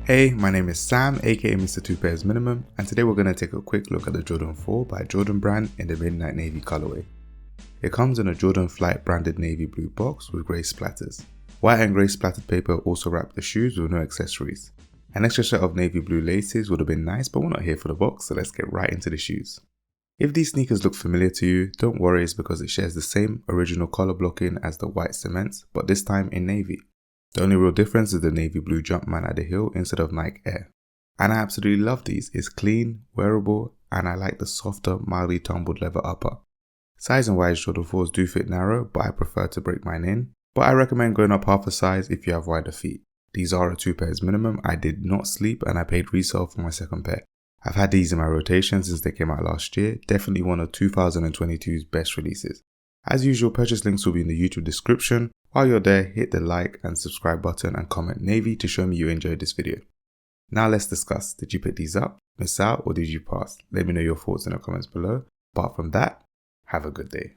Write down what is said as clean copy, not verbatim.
Hey, my name is Sam, aka Mr. 2 Pairs Minimum, and today we're going to take a quick look at the Jordan 4 by Jordan Brand in the Midnight Navy colorway. It comes in a Jordan Flight branded navy blue box with grey splatters. White and grey splattered paper also wrap the shoes with no accessories. An extra set of navy blue laces would have been nice, but we're not here for the box, so let's get right into the shoes. If these sneakers look familiar to you, don't worry, it's because it shares the same original color blocking as the white cements, but this time in navy. The only real difference is the navy blue Jumpman at the heel instead of Nike Air. And I absolutely love these. It's clean, wearable, and I like the softer, mildly tumbled leather upper. Size and wise Jordan 4s do fit narrow, but I prefer to break mine in. But I recommend going up half a size if you have wider feet. These are a 2 pairs minimum. I did not sleep and I paid resale for my second pair. I've had these in my rotation since they came out last year, definitely one of 2022's best releases. As usual, purchase links will be in the YouTube description. While you're there, hit the like and subscribe button and comment Navy to show me you enjoyed this video. Now let's discuss, did you pick these up, miss out, or did you pass? Let me know your thoughts in the comments below. Apart from that, have a good day.